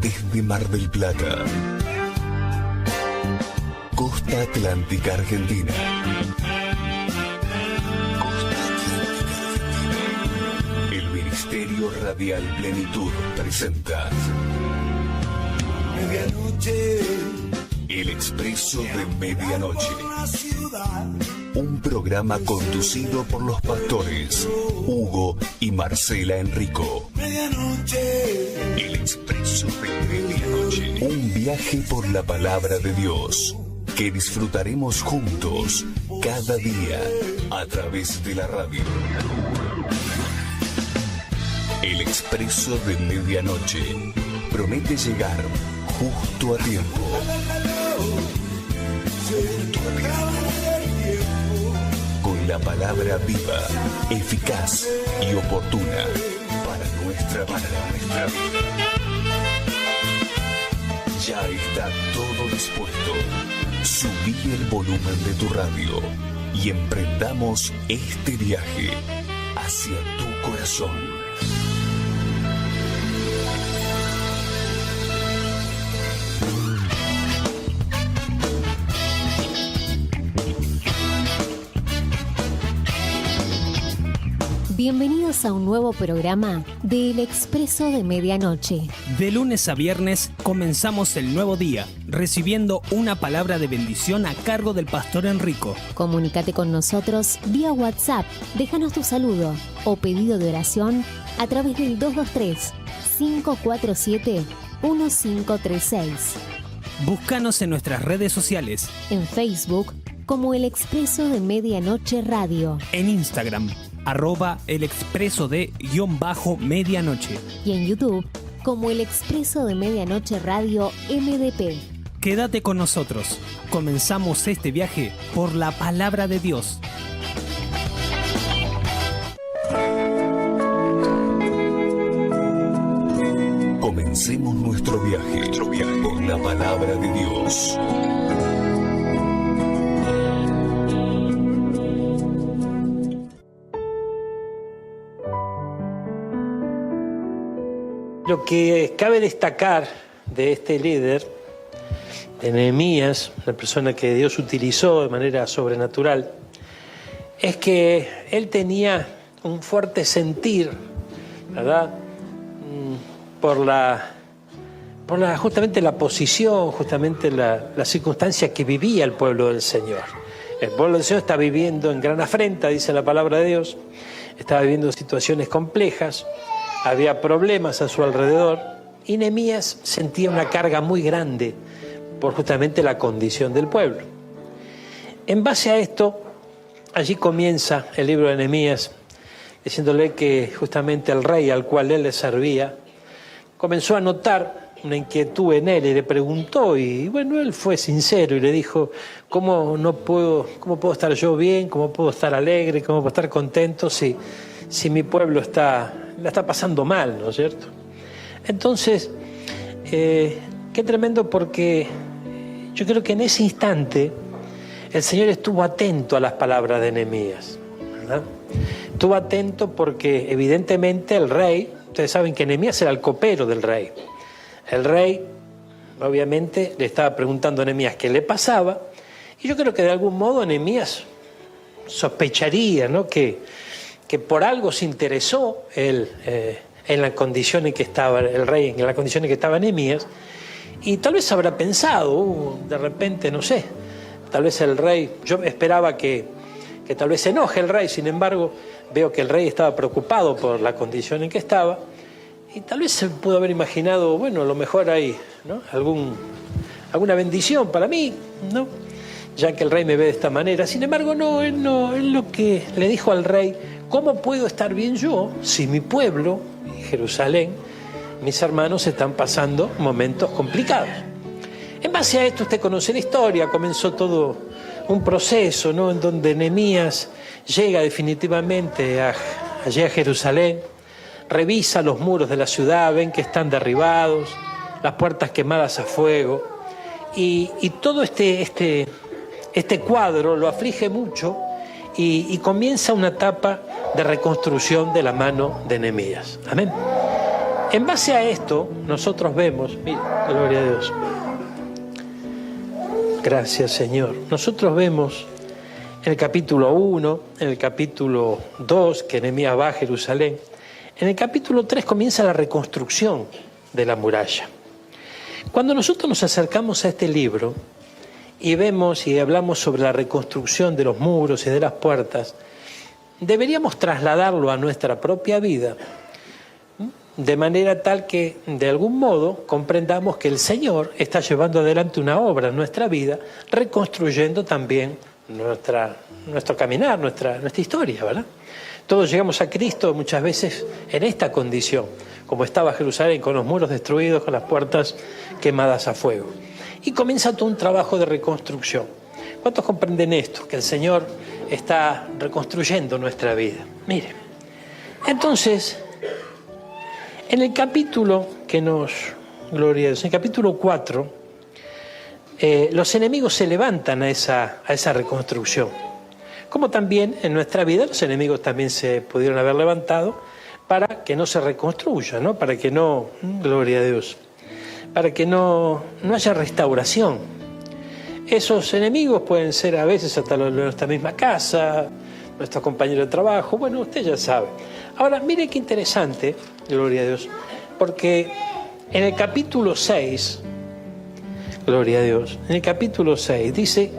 desde Mar del Plata, Costa Atlántica Argentina, el Ministerio Radial Plenitud presenta Medianoche, El Expreso de Medianoche, un programa conducido por los pastores Hugo y Marcela Enrico. medianoche, El Expreso de Medianoche, un viaje por la palabra de Dios que disfrutaremos juntos cada día a través de la radio. El Expreso de Medianoche promete llegar justo a tiempo. Con la palabra viva, eficaz y oportuna para nuestra vida. Ya está todo dispuesto. Subí el volumen de tu radio y emprendamos este viaje hacia tu corazón. Bienvenidos a un nuevo programa de El Expreso de Medianoche. De lunes a viernes comenzamos el nuevo día, recibiendo una palabra de bendición a cargo del pastor Enrico. Comunícate con nosotros vía WhatsApp, déjanos tu saludo o pedido de oración a través del 223-547-1536. Búscanos en nuestras redes sociales. En Facebook como El Expreso de Medianoche Radio. En Instagram, @El Expreso de _medianoche. Y en YouTube como El Expreso de Medianoche Radio MDP. Quédate con nosotros. Comenzamos este viaje por la palabra de Dios. Comencemos nuestro viaje por la palabra de Dios. Lo que cabe destacar de este líder, de Nehemías, la persona que Dios utilizó de manera sobrenatural, es que él tenía un fuerte sentir, ¿verdad? Por justamente la posición, justamente la circunstancia que vivía el pueblo del Señor. El pueblo del Señor está viviendo en gran afrenta, dice la palabra de Dios, estaba viviendo situaciones complejas, había problemas a su alrededor y Nehemías sentía una carga muy grande por justamente la condición del pueblo. En base a esto, allí comienza el libro de Nehemías, diciéndole que justamente el rey al cual él le servía comenzó a notar una inquietud en él y le preguntó, y bueno, él fue sincero y le dijo: ¿cómo puedo estar yo bien? ¿Cómo puedo estar alegre? ¿Cómo puedo estar contento si mi pueblo la está pasando mal, ¿no es cierto? Entonces, qué tremendo, porque yo creo que en ese instante el Señor estuvo atento a las palabras de Nehemías, ¿verdad? Estuvo atento porque evidentemente el rey, ustedes saben que Nehemías era el copero del rey. El rey, obviamente, le estaba preguntando a Nehemías qué le pasaba, y yo creo que de algún modo Nehemías sospecharía, ¿no?, que por algo se interesó él en la condición en que estaba el rey, en la condición en que estaba Nehemías, y tal vez habrá pensado, de repente, no sé, tal vez el rey, yo esperaba que tal vez se enoje el rey, sin embargo, veo que el rey estaba preocupado por la condición en que estaba, y tal vez se pudo haber imaginado, bueno, a lo mejor hay, ¿no?, alguna bendición para mí, ¿no?, ya que el rey me ve de esta manera. Sin embargo, él lo que le dijo al rey: ¿cómo puedo estar bien yo si mi pueblo, Jerusalén, mis hermanos están pasando momentos complicados? En base a esto, usted conoce la historia, comenzó todo un proceso, ¿no?, en donde Nehemías llega definitivamente allí a Jerusalén, revisa los muros de la ciudad, ven que están derribados, las puertas quemadas a fuego, y todo este cuadro lo aflige mucho, y comienza una etapa de reconstrucción de la mano de Nehemías. Amén. En base a esto, nosotros vemos, mira, gloria a Dios. Gracias, Señor. Nosotros vemos en el capítulo 1, en el capítulo 2, que Nehemías va a Jerusalén. En el capítulo 3 comienza la reconstrucción de la muralla. Cuando nosotros nos acercamos a este libro y vemos y hablamos sobre la reconstrucción de los muros y de las puertas, deberíamos trasladarlo a nuestra propia vida, de manera tal que, de algún modo, comprendamos que el Señor está llevando adelante una obra en nuestra vida, reconstruyendo también nuestro caminar, nuestra historia, ¿verdad? Todos llegamos a Cristo muchas veces en esta condición, como estaba Jerusalén, con los muros destruidos, con las puertas quemadas a fuego. Y comienza todo un trabajo de reconstrucción. ¿Cuántos comprenden esto? Que el Señor está reconstruyendo nuestra vida. Mire, entonces, en el capítulo gloria a Dios, en el capítulo 4, los enemigos se levantan a esa reconstrucción. Como también en nuestra vida los enemigos también se pudieron haber levantado para que no se reconstruya, ¿no? Para que no, gloria a Dios, para que no haya restauración. Esos enemigos pueden ser a veces hasta los de nuestra misma casa, nuestros compañeros de trabajo, bueno, usted ya sabe. Ahora, mire qué interesante, gloria a Dios, porque en el capítulo 6, gloria a Dios, en el capítulo 6 dice,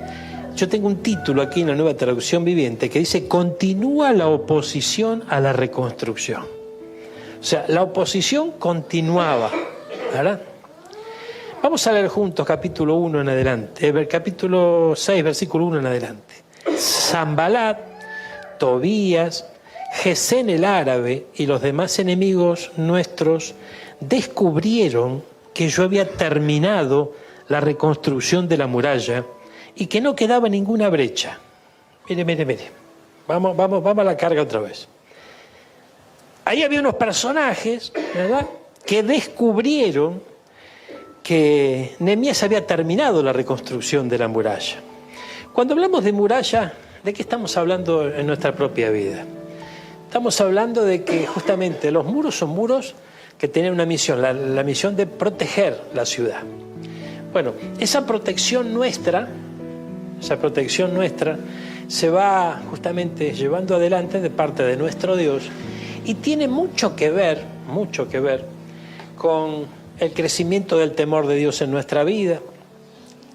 yo tengo un título aquí en la Nueva Traducción Viviente que dice, continúa la oposición a la reconstrucción. O sea, la oposición continuaba, ¿verdad? Vamos a leer juntos capítulo 1 en adelante, el capítulo 6, versículo 1 en adelante. Sanbalat, Tobías, Gesén el árabe y los demás enemigos nuestros descubrieron que yo había terminado la reconstrucción de la muralla y que no quedaba ninguna brecha. Mire. Vamos a la carga otra vez. Ahí había unos personajes, ¿verdad?, que descubrieron que Nehemías había terminado la reconstrucción de la muralla. Cuando hablamos de muralla, ¿de qué estamos hablando en nuestra propia vida? Estamos hablando de que justamente los muros son muros que tienen una misión, la misión de proteger la ciudad. Bueno, esa protección nuestra se va justamente llevando adelante de parte de nuestro Dios y tiene mucho que ver con el crecimiento del temor de Dios en nuestra vida,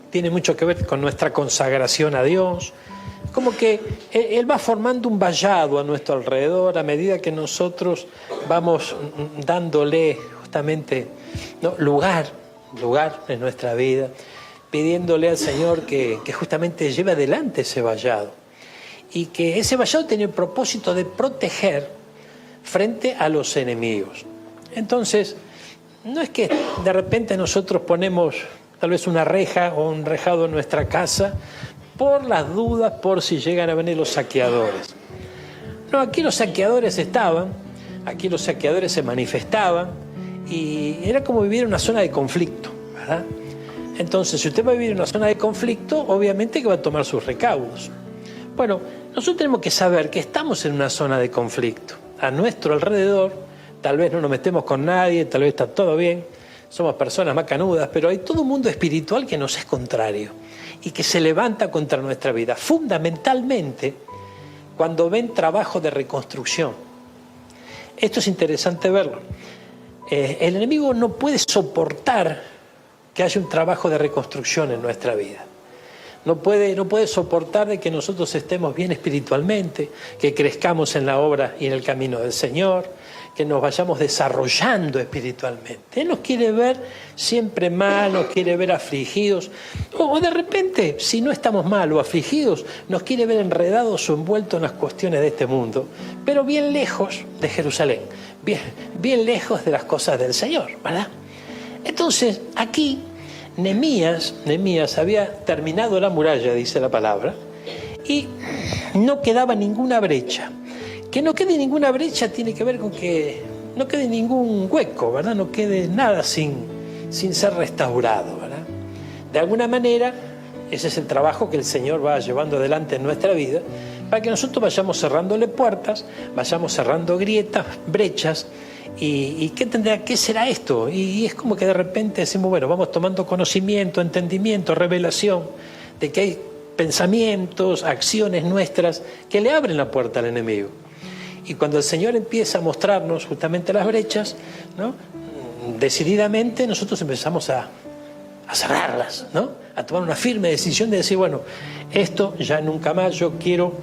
tiene mucho que ver con nuestra consagración a Dios, como que Él va formando un vallado a nuestro alrededor a medida que nosotros vamos dándole justamente, ¿no?, lugar en nuestra vida, pidiéndole al Señor que justamente lleve adelante ese vallado y que ese vallado tiene el propósito de proteger frente a los enemigos. Entonces, no es que de repente nosotros ponemos tal vez una reja o un rejado en nuestra casa por las dudas, por si llegan a venir los saqueadores. No, aquí los saqueadores estaban, aquí los saqueadores se manifestaban y era como vivir en una zona de conflicto, ¿verdad? Entonces, si usted va a vivir en una zona de conflicto, obviamente que va a tomar sus recaudos. Bueno, nosotros tenemos que saber que estamos en una zona de conflicto. A nuestro alrededor, tal vez no nos metemos con nadie, tal vez está todo bien, somos personas macanudas, pero hay todo un mundo espiritual que nos es contrario y que se levanta contra nuestra vida, fundamentalmente cuando ven trabajo de reconstrucción. Esto es interesante verlo. El enemigo no puede soportar que haya un trabajo de reconstrucción en nuestra vida. No puede soportar de que nosotros estemos bien espiritualmente, que crezcamos en la obra y en el camino del Señor, que nos vayamos desarrollando espiritualmente. Él nos quiere ver siempre mal, nos quiere ver afligidos, o de repente, si no estamos mal o afligidos, nos quiere ver enredados o envueltos en las cuestiones de este mundo, pero bien lejos de Jerusalén, bien lejos de las cosas del Señor, ¿verdad? Entonces, aquí Nehemías había terminado la muralla, dice la palabra, y no quedaba ninguna brecha. Que no quede ninguna brecha tiene que ver con que no quede ningún hueco, ¿verdad? No quede nada sin ser restaurado, ¿verdad? De alguna manera, ese es el trabajo que el Señor va llevando adelante en nuestra vida, para que nosotros vayamos cerrándole puertas, vayamos cerrando grietas, brechas, ¿Y qué será esto? Y es como que de repente decimos, bueno, vamos tomando conocimiento, entendimiento, revelación, de que hay pensamientos, acciones nuestras que le abren la puerta al enemigo. Y cuando el Señor empieza a mostrarnos justamente las brechas, ¿no?, decididamente nosotros empezamos a cerrarlas, ¿no?, a tomar una firme decisión de decir, bueno, esto ya nunca más, yo quiero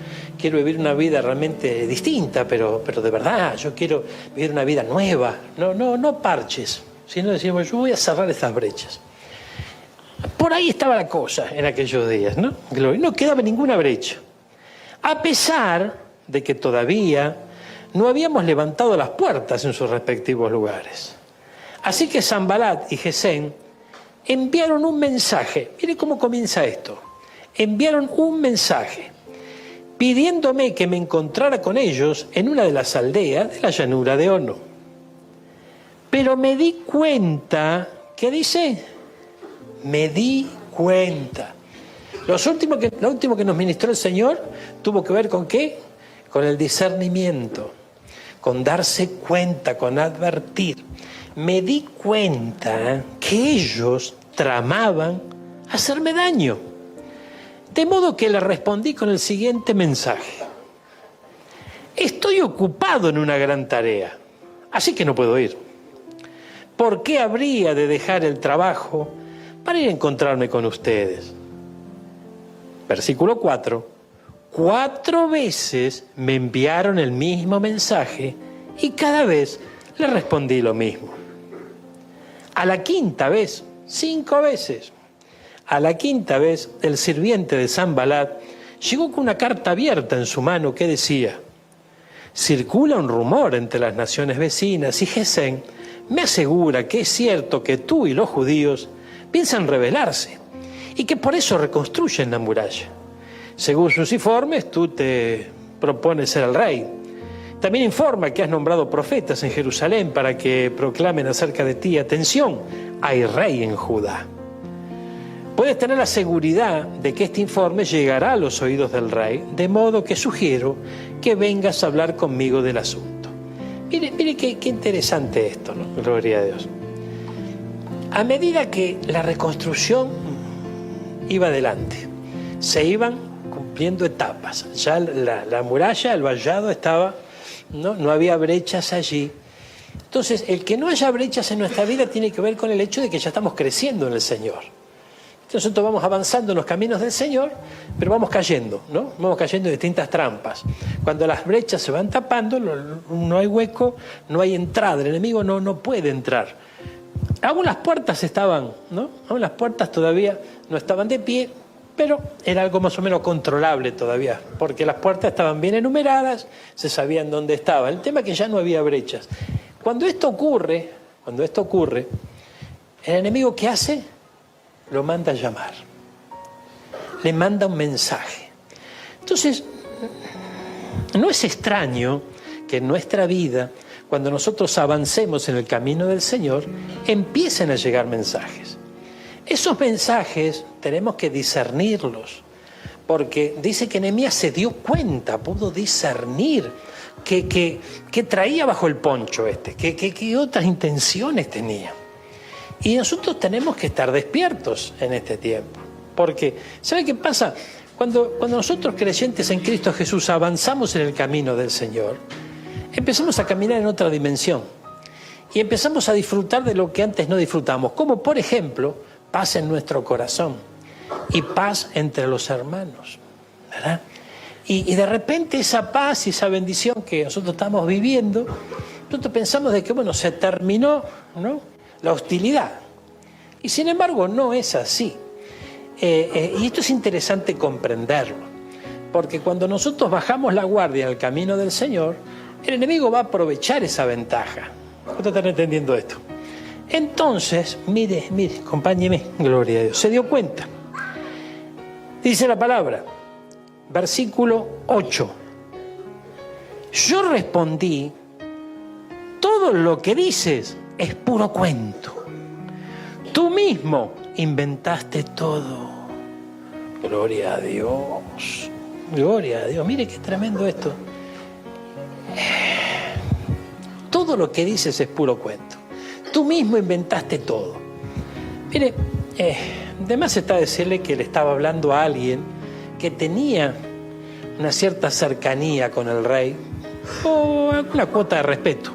vivir una vida realmente distinta, pero de verdad, yo quiero vivir una vida nueva, no parches, sino decimos, yo voy a cerrar estas brechas. Por ahí estaba la cosa en aquellos días, ¿no? No quedaba ninguna brecha. A pesar de que todavía no habíamos levantado las puertas en sus respectivos lugares. Así que Sanbalat y Gesem enviaron un mensaje. Mire cómo comienza esto. Enviaron un mensaje pidiéndome que me encontrara con ellos en una de las aldeas de la llanura de Ono. Pero me di cuenta, ¿qué dice? Me di cuenta. Lo último que nos ministró el Señor tuvo que ver ¿con qué? Con el discernimiento, con darse cuenta, con advertir. Me di cuenta que ellos tramaban hacerme daño. De modo que le respondí con el siguiente mensaje. Estoy ocupado en una gran tarea, así que no puedo ir. ¿Por qué habría de dejar el trabajo para ir a encontrarme con ustedes? Versículo 4. 4 veces me enviaron el mismo mensaje y cada vez le respondí lo mismo. A la 5ª vez, 5 veces. A la 5ª vez, el sirviente de Sanbalat llegó con una carta abierta en su mano que decía: circula un rumor entre las naciones vecinas y Gesem me asegura que es cierto que tú y los judíos piensan rebelarse y que por eso reconstruyen la muralla. Según sus informes, tú te propones ser el rey. También informa que has nombrado profetas en Jerusalén para que proclamen acerca de ti. Atención, hay rey en Judá. Puedes tener la seguridad de que este informe llegará a los oídos del rey, de modo que sugiero que vengas a hablar conmigo del asunto. Mire qué interesante esto, ¿no? Gloria a Dios. A medida que la reconstrucción iba adelante, se iban cumpliendo etapas. Ya la muralla, el vallado estaba, no había brechas allí. Entonces, el que no haya brechas en nuestra vida tiene que ver con el hecho de que ya estamos creciendo en el Señor. Nosotros vamos avanzando en los caminos del Señor, pero vamos cayendo, ¿no? Vamos cayendo en distintas trampas. Cuando las brechas se van tapando, no hay hueco, no hay entrada. El enemigo no puede entrar. Aún las puertas estaban, ¿no? Aún las puertas todavía no estaban de pie, pero era algo más o menos controlable todavía, porque las puertas estaban bien enumeradas, se sabían dónde estaba. El tema es que ya no había brechas. Cuando esto ocurre, el enemigo, ¿qué hace? Lo manda a llamar. Le manda un mensaje. Entonces, no es extraño que en nuestra vida, cuando nosotros avancemos en el camino del Señor, empiecen a llegar mensajes. Esos mensajes tenemos que discernirlos, porque dice que Nehemías se dio cuenta, pudo discernir que traía bajo el poncho que otras intenciones tenía. Y nosotros tenemos que estar despiertos en este tiempo, porque ¿sabe qué pasa? Cuando nosotros creyentes en Cristo Jesús avanzamos en el camino del Señor, empezamos a caminar en otra dimensión y empezamos a disfrutar de lo que antes no disfrutamos, como por ejemplo, paz en nuestro corazón y paz entre los hermanos, ¿verdad? Y de repente esa paz y esa bendición que nosotros estamos viviendo, nosotros pensamos de que, bueno, se terminó, ¿no?, la hostilidad. Y sin embargo no es así. Y esto es interesante comprenderlo, porque cuando nosotros bajamos la guardia en el camino del Señor, el enemigo va a aprovechar esa ventaja. ¿Cuántos están entendiendo esto? Entonces, mire, acompáñeme, gloria a Dios. Se dio cuenta. Dice la palabra, versículo 8. Yo respondí, todo lo que dices es puro cuento. Tú mismo inventaste todo. Gloria a Dios. Gloria a Dios. Mire qué tremendo esto. Todo todo lo que dices es puro cuento. Tú mismo inventaste todo. Mire, de más está decirle que le estaba hablando a alguien que tenía una cierta cercanía con el rey o una cuota de respeto.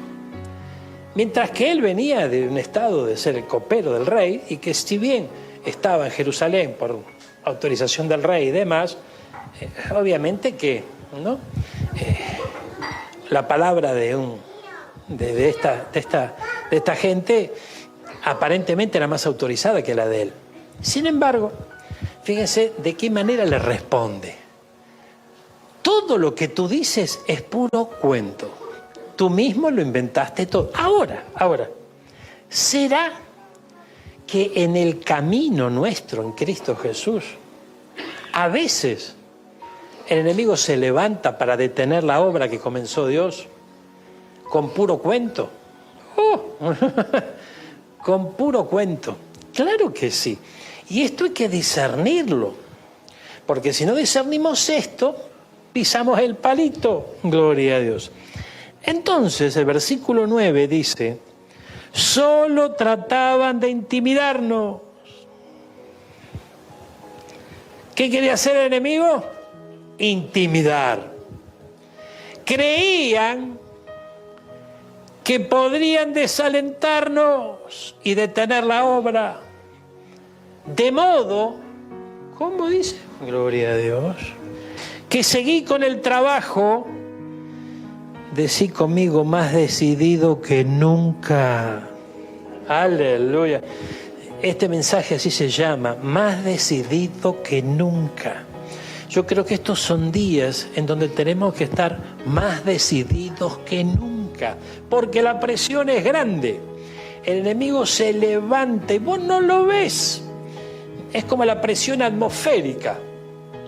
Mientras que él venía de un estado de ser el copero del rey y que si bien estaba en Jerusalén por autorización del rey y demás, obviamente que ¿no? La palabra de esta gente aparentemente era más autorizada que la de él. Sin embargo, fíjense de qué manera le responde. Todo lo que tú dices es puro cuento. Tú mismo lo inventaste todo. Ahora, ¿será que en el camino nuestro en Cristo Jesús, a veces el enemigo se levanta para detener la obra que comenzó Dios con puro cuento? Con puro cuento. Claro que sí. Y esto hay que discernirlo. Porque si no discernimos esto, pisamos el palito. Gloria a Dios. Entonces el versículo 9 dice, solo trataban de intimidarnos. ¿Qué quería hacer el enemigo? Intimidar. Creían que podrían desalentarnos y detener la obra. De modo, ¿cómo dice? Gloria a Dios. Que seguí con el trabajo, decí conmigo, más decidido que nunca. Aleluya. Este mensaje así se llama, más decidido que nunca. Yo creo que estos son días en donde tenemos que estar más decididos que nunca, porque la presión es grande. El enemigo se levanta y vos no lo ves. Es como la presión atmosférica.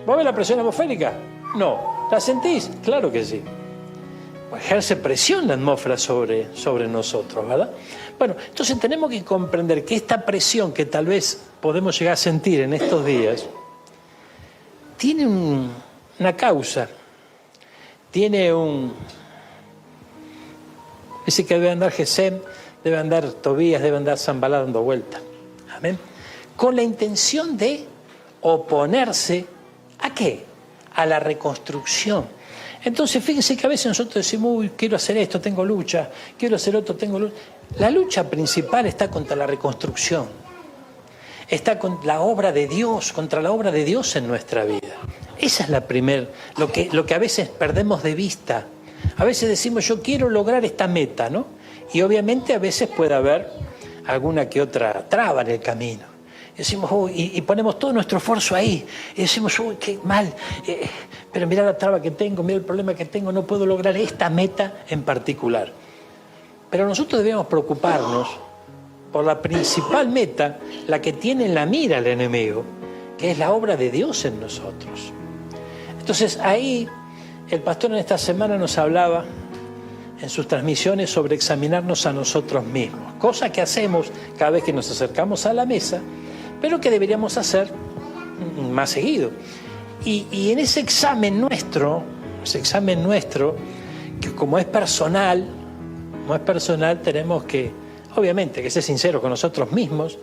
¿Vos ves la presión atmosférica? No. ¿La sentís? Claro que sí. Ejerce presión la atmósfera sobre nosotros, ¿verdad? Bueno, entonces tenemos que comprender que esta presión que tal vez podemos llegar a sentir en estos días tiene una causa, tiene dice que debe andar Gesem, debe andar Tobías, debe andar Sanballat dando vuelta. Amén. Con la intención de oponerse ¿a qué? A la reconstrucción. Entonces fíjense que a veces nosotros decimos, uy, quiero hacer esto, tengo lucha, quiero hacer otro, tengo lucha. La lucha principal está contra la reconstrucción. Está con la obra de Dios, contra la obra de Dios en nuestra vida. Esa es la primera, lo que a veces perdemos de vista. A veces decimos, yo quiero lograr esta meta, ¿no? Y obviamente a veces puede haber alguna que otra traba en el camino. Y decimos, uy, y ponemos todo nuestro esfuerzo ahí. Y decimos, uy, qué mal. Pero mira la traba que tengo, mira el problema que tengo, no puedo lograr esta meta en particular. Pero nosotros debemos preocuparnos por la principal meta, la que tiene en la mira el enemigo, que es la obra de Dios en nosotros. Entonces ahí el pastor en esta semana nos hablaba en sus transmisiones sobre examinarnos a nosotros mismos, cosa que hacemos cada vez que nos acercamos a la mesa, pero que deberíamos hacer más seguido. Y en ese examen nuestro, que como es personal, tenemos que, obviamente, que ser sinceros con nosotros mismos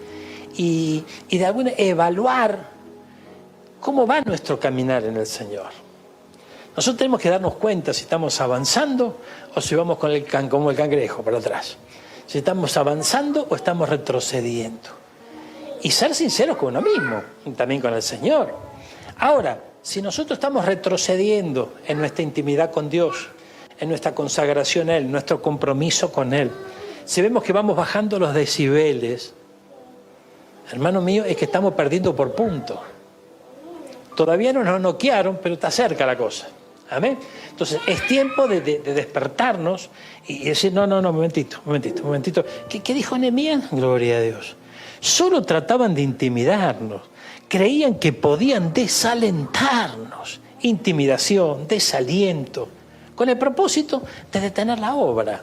y de alguna evaluar cómo va nuestro caminar en el Señor. Nosotros tenemos que darnos cuenta si estamos avanzando o si vamos como el cangrejo para atrás. Si estamos avanzando o estamos retrocediendo. Y ser sinceros con uno mismo, y también con el Señor. Ahora, si nosotros estamos retrocediendo en nuestra intimidad con Dios, en nuestra consagración a Él, nuestro compromiso con Él, si vemos que vamos bajando los decibeles, hermano mío, es que estamos perdiendo por punto. Todavía no nos noquearon, pero está cerca la cosa. Amén. Entonces, es tiempo de despertarnos y decir, no, momentito. ¿Qué dijo Nehemías? Gloria a Dios. Solo trataban de intimidarnos. Creían que podían desalentarnos. Intimidación, desaliento, con el propósito de detener la obra.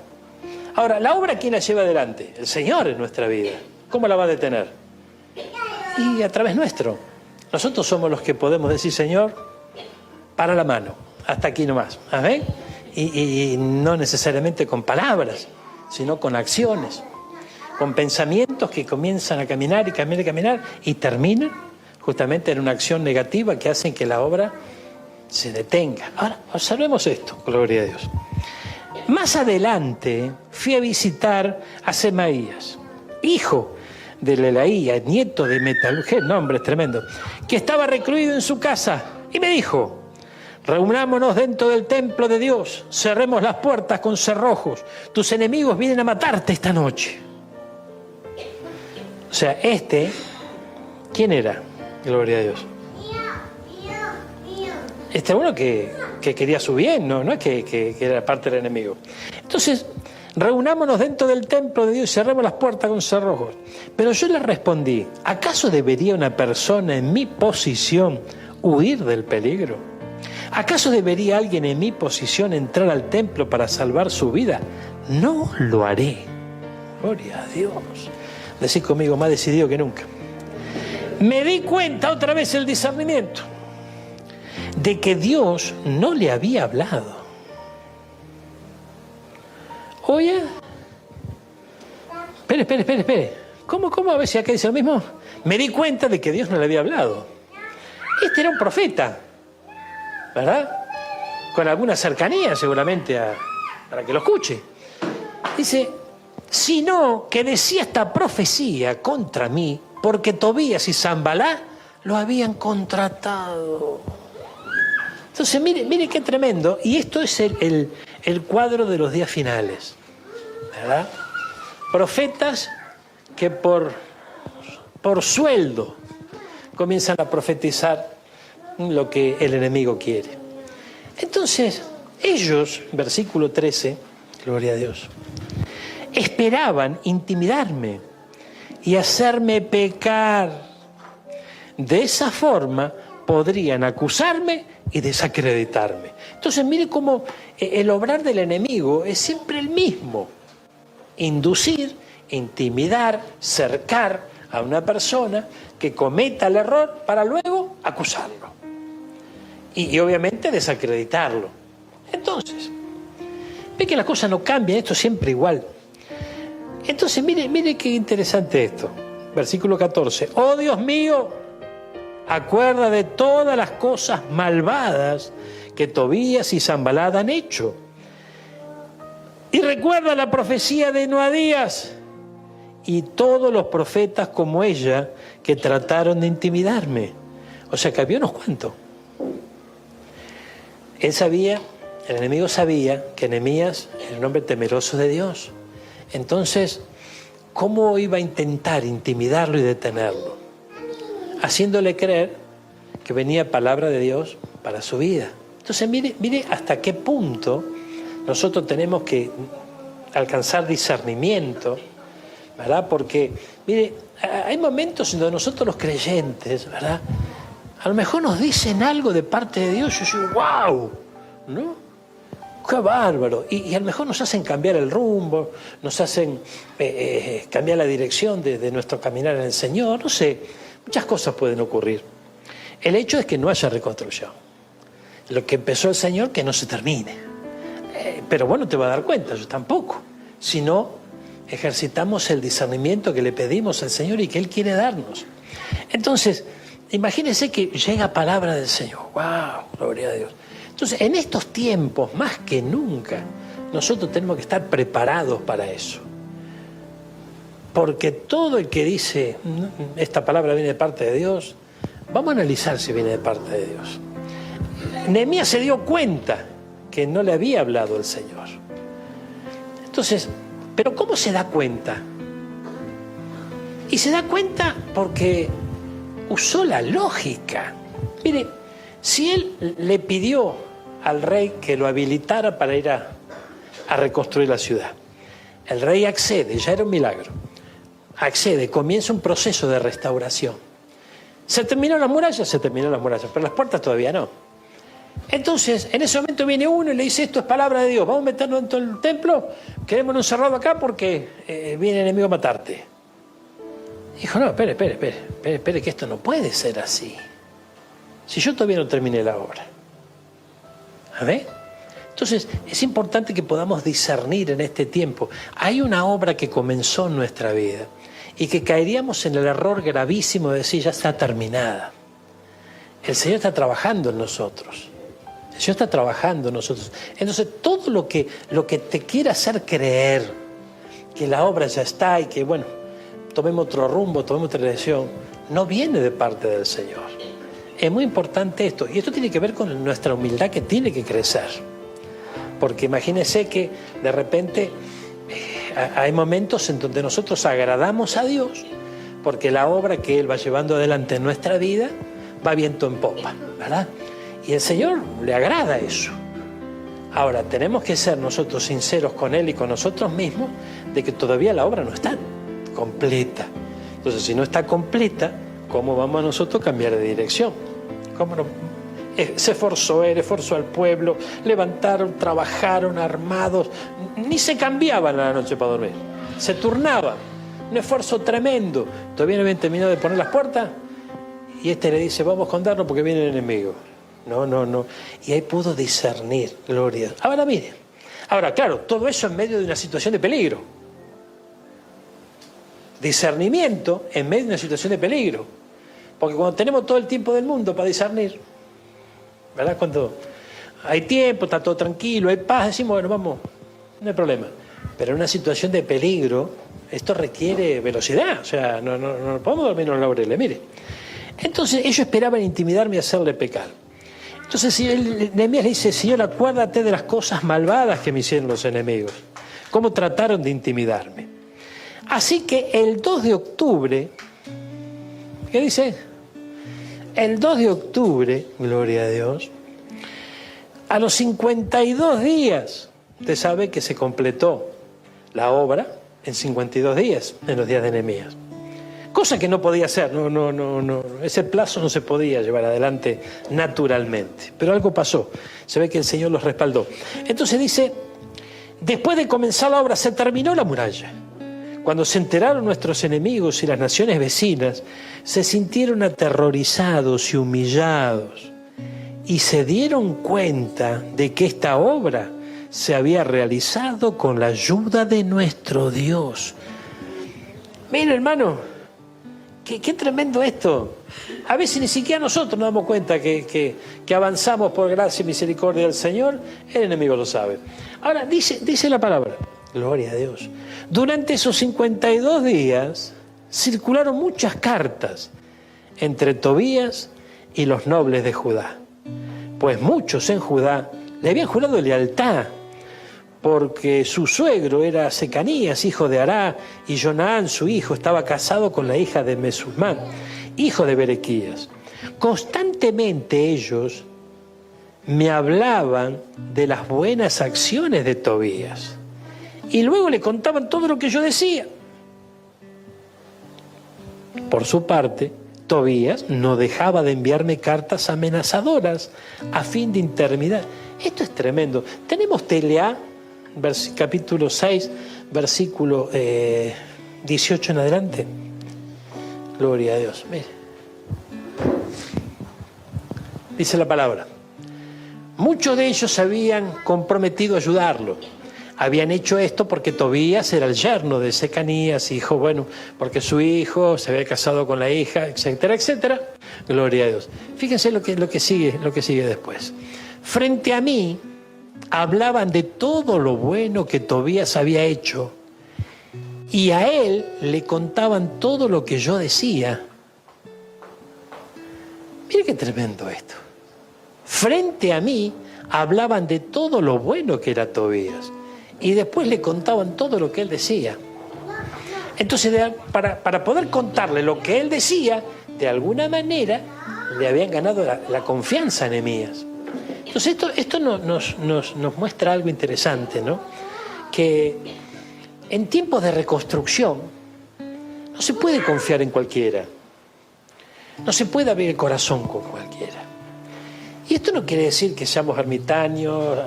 Ahora, ¿la obra quién la lleva adelante? El Señor en nuestra vida. ¿Cómo la va a detener? Y a través nuestro. Nosotros somos los que podemos decir, Señor, para la mano, hasta aquí nomás. ¿Amén? Y no necesariamente con palabras, sino con acciones, con pensamientos que comienzan a caminar y caminar y caminar y terminan justamente en una acción negativa que hacen que la obra se detenga. Ahora, observemos esto, gloria a Dios. Más adelante fui a visitar a Semaías, hijo de Lelaía, nieto de Metalugel, nombre tremendo, que estaba recluido en su casa, y me dijo: reunámonos dentro del templo de Dios, cerremos las puertas con cerrojos, tus enemigos vienen a matarte esta noche. O sea, ¿quién era? Gloria a Dios. Uno que quería su bien, no es que era parte del enemigo. Entonces, reunámonos dentro del templo de Dios y cerremos las puertas con cerrojos. Pero yo le respondí: ¿acaso debería una persona en mi posición huir del peligro? ¿Acaso debería alguien en mi posición entrar al templo para salvar su vida? No lo haré. Gloria a Dios. Decid conmigo: más decidido que nunca. Me di cuenta otra vez el discernimiento de que Dios no le había hablado. Oye, espere. ¿Cómo? A ver si acá dice lo mismo. Me di cuenta de que Dios no le había hablado. Este era un profeta, ¿verdad? Con alguna cercanía seguramente para que lo escuche. Dice: sino que decía esta profecía contra mí porque Tobías y Sanbalá lo habían contratado. Entonces, mire qué tremendo. Y esto es el cuadro de los días finales, ¿verdad? Profetas que por sueldo comienzan a profetizar lo que el enemigo quiere. Entonces, ellos, versículo 13, gloria a Dios, esperaban intimidarme y hacerme pecar. De esa forma podrían acusarme y desacreditarme. Entonces, mire cómo el obrar del enemigo es siempre el mismo: inducir, intimidar, cercar a una persona que cometa el error para luego acusarlo y obviamente desacreditarlo. Entonces, ve que la cosa no cambia, esto es siempre igual. Entonces, mire qué interesante esto. Versículo 14. Oh Dios mío, acuerda de todas las cosas malvadas que Tobías y Sanbalá han hecho. Y recuerda la profecía de Noadías y todos los profetas como ella que trataron de intimidarme. O sea que había unos cuantos. El enemigo sabía que Nehemías era un hombre temeroso de Dios. Entonces, ¿cómo iba a intentar intimidarlo y detenerlo? Haciéndole creer que venía palabra de Dios para su vida. Entonces, mire hasta qué punto nosotros tenemos que alcanzar discernimiento, ¿verdad? Porque, mire, hay momentos en donde nosotros los creyentes, ¿verdad?, a lo mejor nos dicen algo de parte de Dios y yo digo: ¡wow! ¿No? ¡Qué bárbaro! Y a lo mejor nos hacen cambiar el rumbo, nos hacen cambiar la dirección de nuestro caminar en el Señor, no sé, muchas cosas pueden ocurrir. El hecho es que no haya reconstrucción. Lo que empezó el Señor, que no se termine. Pero bueno, te va a dar cuenta, yo tampoco. Si no, ejercitamos el discernimiento que le pedimos al Señor y que Él quiere darnos. Entonces, imagínense que llega palabra del Señor. ¡Wow! Gloria a Dios. Entonces, en estos tiempos, más que nunca, nosotros tenemos que estar preparados para eso. Porque todo el que dice, esta palabra viene de parte de Dios, vamos a analizar si viene de parte de Dios. Nehemías se dio cuenta que no le había hablado el Señor. Entonces, ¿pero cómo se da cuenta? Y se da cuenta porque usó la lógica. Mire, si él le pidió al rey que lo habilitara para ir a reconstruir la ciudad, el rey accede, ya era un milagro, accede, comienza un proceso de restauración. ¿Se terminó las murallas? Se terminó las murallas, pero las puertas todavía no. Entonces, en ese momento viene uno y le dice: esto es palabra de Dios, vamos a meternos dentro del templo, quedémonos encerrados acá porque viene el enemigo a matarte. Dijo: no, espere, que esto no puede ser así. Si yo todavía no terminé la obra. ¿A ver? Entonces, es importante que podamos discernir en este tiempo. Hay una obra que comenzó en nuestra vida y que caeríamos en el error gravísimo de decir, ya está terminada. El Señor está trabajando en nosotros. El Señor está trabajando en nosotros. Entonces, todo lo que te quiera hacer creer que la obra ya está y que, bueno, tomemos otro rumbo, tomemos otra dirección, no viene de parte del Señor. Es muy importante esto. Y esto tiene que ver con nuestra humildad que tiene que crecer. Porque imagínense que de repente hay momentos en donde nosotros agradamos a Dios porque la obra que Él va llevando adelante en nuestra vida va viento en popa, ¿verdad? Y el Señor le agrada eso. Ahora, tenemos que ser nosotros sinceros con Él y con nosotros mismos de que todavía la obra no está completa. Entonces, si no está completa, ¿cómo vamos nosotros a cambiar de dirección? ¿Cómo no? Se esforzó Él, esforzó al pueblo, levantaron, trabajaron armados, ni se cambiaban a la noche para dormir, se turnaban, un esfuerzo tremendo. Todavía no habían terminado de poner las puertas y le dice, vamos a escondernos porque viene el enemigo. No. Y ahí pudo discernir, gloria. Ahora miren, claro, todo eso en medio de una situación de peligro. Discernimiento en medio de una situación de peligro. Porque cuando tenemos todo el tiempo del mundo para discernir, ¿verdad? Cuando hay tiempo, está todo tranquilo, hay paz, decimos, bueno, vamos, no hay problema. Pero en una situación de peligro, esto requiere velocidad, o sea, no podemos dormir en los laureles, mire. Entonces ellos esperaban intimidarme y hacerle pecar. Entonces Nehemías le dice, Señor, acuérdate de las cosas malvadas que me hicieron los enemigos, cómo trataron de intimidarme. Así que el 2 de octubre, ¿qué dice? El 2 de octubre, gloria a Dios, a los 52 días, usted sabe que se completó la obra en 52 días, en los días de Nehemías. Cosa que no podía ser, no, ese plazo no se podía llevar adelante naturalmente. Pero algo pasó, se ve que el Señor los respaldó. Entonces dice, después de comenzar la obra se terminó la muralla. Cuando se enteraron nuestros enemigos y las naciones vecinas, se sintieron aterrorizados y humillados y se dieron cuenta de que esta obra se había realizado con la ayuda de nuestro Dios. Mira, hermano, qué tremendo esto. A veces ni siquiera nosotros nos damos cuenta que avanzamos por gracia y misericordia del Señor. El enemigo lo sabe. Ahora, dice la palabra, gloria a Dios. Durante esos 52 días circularon muchas cartas entre Tobías y los nobles de Judá. Pues muchos en Judá le habían jurado lealtad, porque su suegro era Secanías, hijo de Ará, y Jonaán, su hijo, estaba casado con la hija de Mesulmán, hijo de Berequías. Constantemente ellos me hablaban de las buenas acciones de Tobías y luego le contaban todo lo que yo decía. Por su parte, Tobías no dejaba de enviarme cartas amenazadoras a fin de interminar. Esto es tremendo. Tenemos Telea, capítulo 6, versículo 18 en adelante. Gloria a Dios. Mire. Dice la palabra. Muchos de ellos se habían comprometido a ayudarlo. Habían hecho esto porque Tobías era el yerno de Secanías, hijo, bueno, porque su hijo se había casado con la hija, etcétera, etcétera. Gloria a Dios. Fíjense lo que sigue después. Frente a mí hablaban de todo lo bueno que Tobías había hecho y a él le contaban todo lo que yo decía. Mire qué tremendo esto. Frente a mí hablaban de todo lo bueno que era Tobías y después le contaban todo lo que él decía. Entonces, para poder contarle lo que él decía, de alguna manera le habían ganado la confianza a Nehemías. Entonces esto nos muestra algo interesante, ¿no? Que en tiempos de reconstrucción no se puede confiar en cualquiera. No se puede abrir el corazón con cualquiera. Y esto no quiere decir que seamos ermitaños,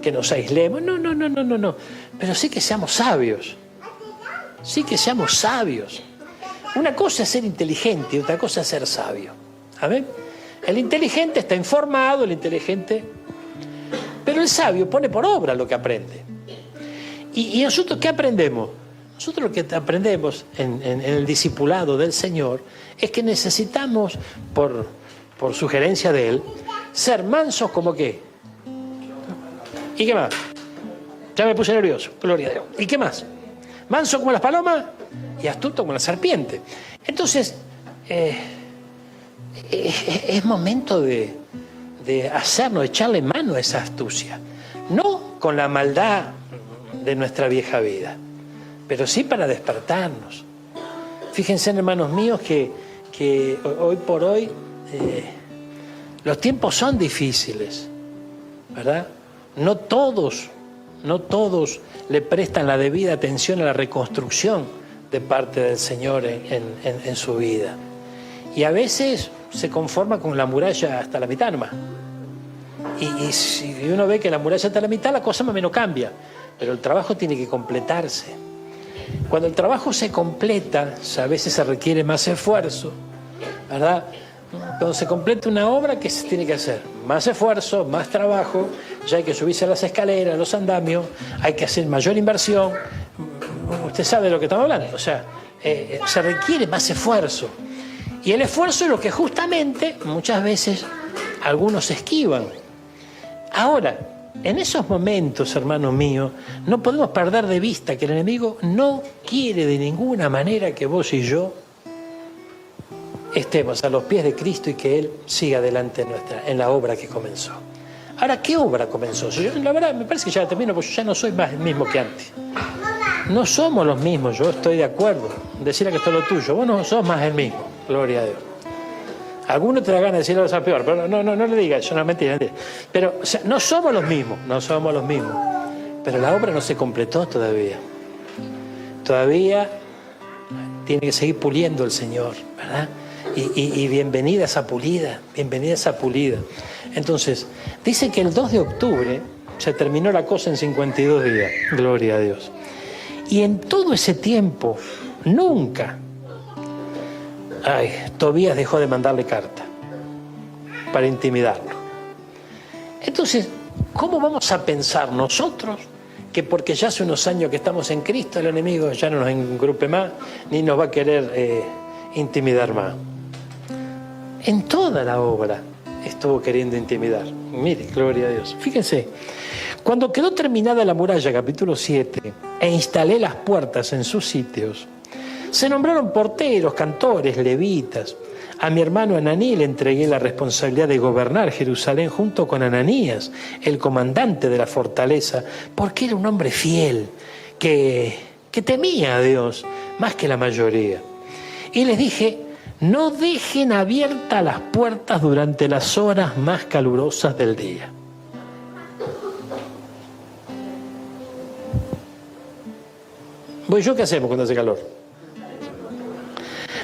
que nos aislemos. No. Pero sí que seamos sabios. Sí que seamos sabios. Una cosa es ser inteligente y otra cosa es ser sabio. ¿Amén? El inteligente está informado, el inteligente... Pero el sabio pone por obra lo que aprende. ¿Y nosotros qué aprendemos? Nosotros lo que aprendemos en el discipulado del Señor es que necesitamos, por sugerencia de Él, ser mansos como qué. ¿Y qué más? Ya me puse nervioso, gloria a Dios. ¿Y qué más? Manso como las palomas y astuto como la serpiente. Entonces, es momento de hacernos, echarle mano a esa astucia. No con la maldad de nuestra vieja vida, pero sí para despertarnos. Fíjense, hermanos míos, que hoy por hoy los tiempos son difíciles, ¿verdad? No todos le prestan la debida atención a la reconstrucción de parte del Señor en su vida. Y a veces se conforma con la muralla hasta la mitad nomás. Y si uno ve que la muralla está a la mitad, la cosa más o menos cambia. Pero el trabajo tiene que completarse. Cuando el trabajo se completa, a veces se requiere más esfuerzo, ¿verdad? Cuando se completa una obra, ¿qué se tiene que hacer? Más esfuerzo, más trabajo, ya hay que subirse a las escaleras, a los andamios, hay que hacer mayor inversión. Usted sabe de lo que estamos hablando. O sea, se requiere más esfuerzo. Y el esfuerzo es lo que justamente muchas veces algunos esquivan. Ahora, en esos momentos, hermanos míos, no podemos perder de vista que el enemigo no quiere de ninguna manera que vos y yo estemos a los pies de Cristo y que Él siga adelante en la obra que comenzó. Ahora, ¿qué obra comenzó? Yo, la verdad, me parece que ya la termino, porque yo ya no soy más el mismo que antes. No somos los mismos, yo estoy de acuerdo. Decirle que esto es lo tuyo, vos no sos más el mismo, gloria a Dios. Algunos te da ganas de decirlo a peor, pero no le digas, eso no es mentira. Pero, o sea, no somos los mismos. Pero la obra no se completó todavía. Todavía tiene que seguir puliendo el Señor, ¿verdad? Y bienvenida esa pulida, Entonces, dice que el 2 de octubre se terminó la cosa en 52 días, gloria a Dios. Y en todo ese tiempo, nunca, Tobías dejó de mandarle carta para intimidarlo. Entonces, ¿cómo vamos a pensar nosotros que porque ya hace unos años que estamos en Cristo, el enemigo ya no nos engrupe más, ni nos va a querer intimidar más? En toda la obra estuvo queriendo intimidar. Mire, gloria a Dios. Fíjense, cuando quedó terminada la muralla, capítulo 7, e instalé las puertas en sus sitios, se nombraron porteros, cantores, levitas. A mi hermano Ananí le entregué la responsabilidad de gobernar Jerusalén junto con Ananías, el comandante de la fortaleza, porque era un hombre fiel, que temía a Dios más que la mayoría. Y les dije, no dejen abiertas las puertas durante las horas más calurosas del día. ¿Yo qué hacemos cuando hace calor?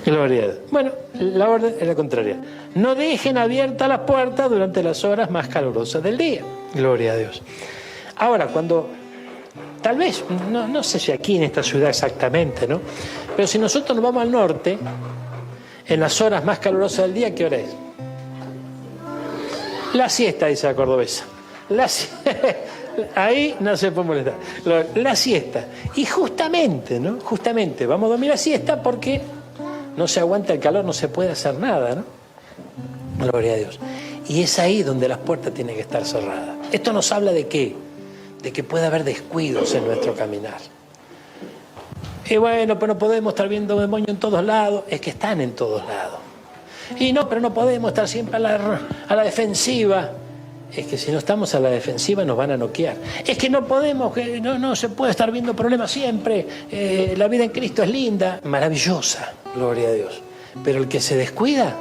Gloria a Dios. Bueno, la orden es la contraria. No dejen abiertas las puertas durante las horas más calurosas del día. Gloria a Dios. Ahora, cuando, tal vez, no sé si aquí en esta ciudad exactamente, ¿no? Pero si nosotros nos vamos al norte, en las horas más calurosas del día, ¿qué hora es? La siesta, dice la cordobesa. Ahí no se puede molestar. La siesta. Y justamente, ¿no? Justamente, vamos a dormir la siesta porque no se aguanta el calor, no se puede hacer nada, ¿no? Gloria a Dios. Y es ahí donde las puertas tienen que estar cerradas. Esto nos habla de ¿qué? De que puede haber descuidos en nuestro caminar. Y bueno, pero no podemos estar viendo demonios en todos lados. Es que están en todos lados. Y no, pero no podemos estar siempre a la defensiva. Es que si no estamos a la defensiva nos van a noquear. Es que no podemos, no se puede estar viendo problemas siempre. La vida en Cristo es linda, maravillosa, gloria a Dios. Pero el que se descuida,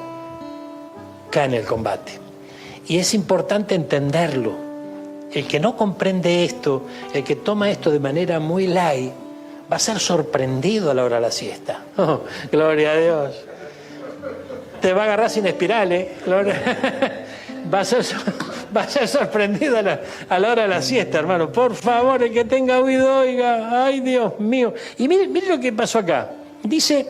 cae en el combate. Y es importante entenderlo. El que no comprende esto, el que toma esto de manera muy light, va a ser sorprendido a la hora de la siesta. Oh, gloria a Dios. Te va a agarrar sin espiral, gloria. Va a ser sorprendido a la hora de la siesta, hermano. Por favor, el que tenga oído, oiga. Ay, Dios mío. Y mire lo que pasó acá. Dice,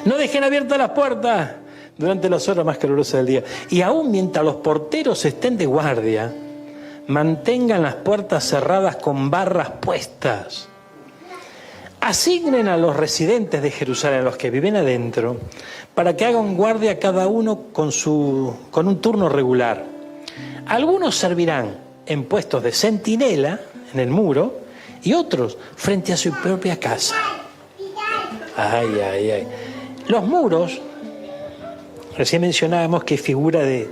no dejen abiertas las puertas durante las horas más calurosas del día. Y aún mientras los porteros estén de guardia, mantengan las puertas cerradas con barras puestas. Asignen a los residentes de Jerusalén, a los que viven adentro, para que hagan guardia cada uno con un turno regular. Algunos servirán en puestos de centinela en el muro y otros frente a su propia casa. Ay, ay, ay. Los muros, recién mencionábamos que figura de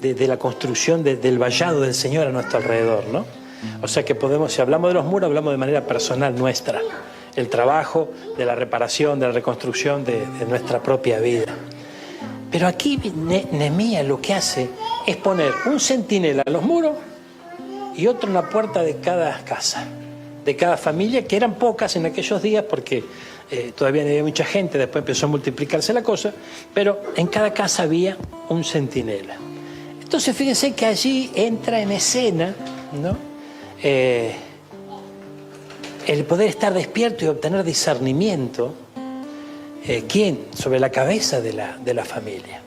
la construcción del vallado del Señor a nuestro alrededor, ¿no? O sea que podemos, si hablamos de los muros, hablamos de manera personal nuestra. El trabajo de la reparación, de la reconstrucción de nuestra propia vida. Pero aquí Nehemías lo que hace es poner un centinela en los muros y otro en la puerta de cada casa, de cada familia, que eran pocas en aquellos días porque todavía no había mucha gente, después empezó a multiplicarse la cosa, pero en cada casa había un centinela. Entonces fíjense que allí entra en escena, ¿no? El poder estar despierto y obtener discernimiento, ¿quién? Sobre la cabeza de la familia.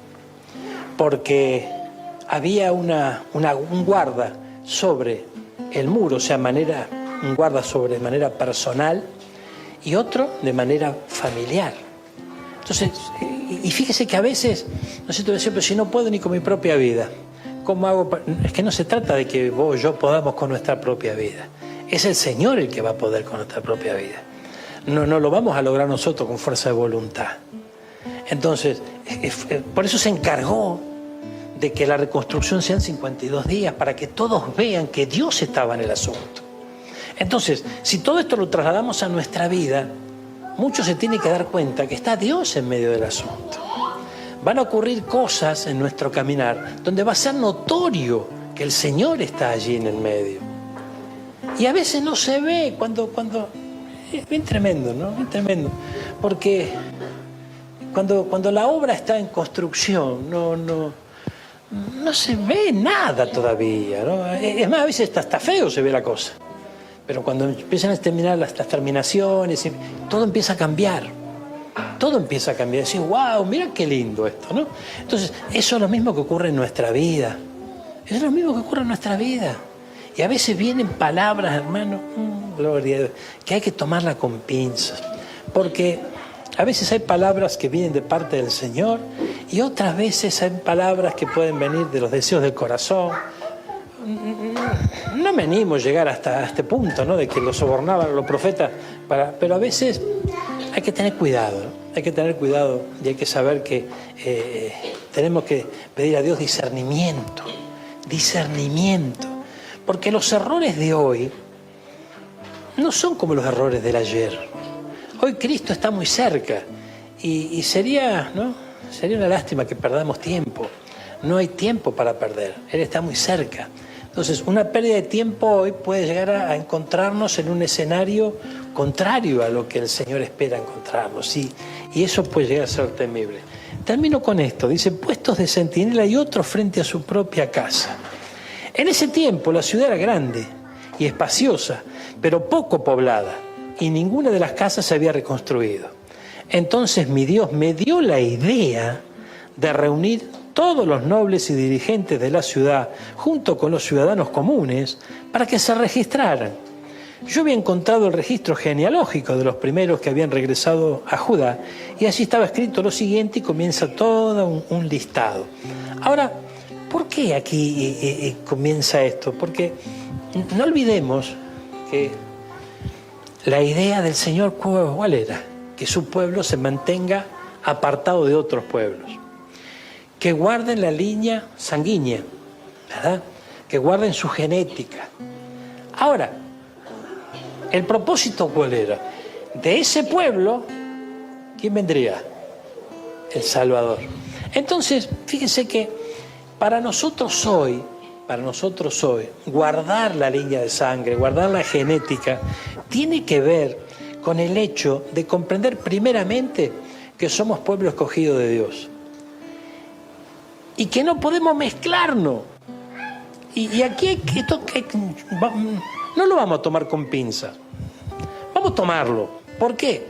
Porque había un guarda sobre el muro, o sea, un guarda sobre de manera personal y otro de manera familiar. Entonces, y fíjese que a veces, no sé, tú decís, pero si no puedo ni con mi propia vida, ¿cómo hago? Es que no se trata de que vos o yo podamos con nuestra propia vida. Es el Señor el que va a poder con nuestra propia vida. No lo vamos a lograr nosotros con fuerza de voluntad. Entonces, por eso se encargó de que la reconstrucción sean 52 días, para que todos vean que Dios estaba en el asunto. Entonces, si todo esto lo trasladamos a nuestra vida, muchos se tienen que dar cuenta que está Dios en medio del asunto. Van a ocurrir cosas en nuestro caminar donde va a ser notorio que el Señor está allí en el medio. Y a veces no se ve cuando es bien tremendo, ¿no? Bien tremendo. Porque cuando la obra está en construcción, no se ve nada todavía, ¿no? Es más, a veces hasta feo se ve la cosa. Pero cuando empiezan a terminar las terminaciones, todo empieza a cambiar. Todo empieza a cambiar. Decir, wow, mira qué lindo esto, ¿no? Entonces, eso es lo mismo que ocurre en nuestra vida. Eso es lo mismo que ocurre en nuestra vida. Y a veces vienen palabras, hermano, gloria a Dios, que hay que tomarla con pinzas. Porque a veces hay palabras que vienen de parte del Señor y otras veces hay palabras que pueden venir de los deseos del corazón. No me animo a llegar hasta este punto, ¿no? De que lo sobornaban los profetas, pero a veces hay que tener cuidado, ¿no? Hay que tener cuidado y hay que saber que tenemos que pedir a Dios discernimiento. Porque los errores de hoy no son como los errores del ayer. Hoy Cristo está muy cerca y sería, ¿no? Sería una lástima que perdamos tiempo. No hay tiempo para perder, Él está muy cerca. Entonces, una pérdida de tiempo hoy puede llegar a encontrarnos en un escenario contrario a lo que el Señor espera encontrarnos. Y eso puede llegar a ser temible. Termino con esto. Dice, puestos de centinela y otros frente a su propia casa. En ese tiempo la ciudad era grande y espaciosa, pero poco poblada, y ninguna de las casas se había reconstruido. Entonces mi Dios me dio la idea de reunir todos los nobles y dirigentes de la ciudad, junto con los ciudadanos comunes, para que se registraran. Yo había encontrado el registro genealógico de los primeros que habían regresado a Judá, y allí estaba escrito lo siguiente y comienza todo un listado. Ahora, ¿por qué aquí comienza esto? Porque no olvidemos que la idea del Señor, ¿cuál era? Que su pueblo se mantenga apartado de otros pueblos. Que guarden la línea sanguínea, ¿verdad? Que guarden su genética. Ahora, ¿el propósito cuál era? De ese pueblo, ¿quién vendría? El Salvador. Entonces, fíjense que para nosotros hoy, guardar la línea de sangre, guardar la genética, tiene que ver con el hecho de comprender primeramente que somos pueblo escogido de Dios. Y que no podemos mezclarnos. Y aquí no lo vamos a tomar con pinzas. Vamos a tomarlo. ¿Por qué?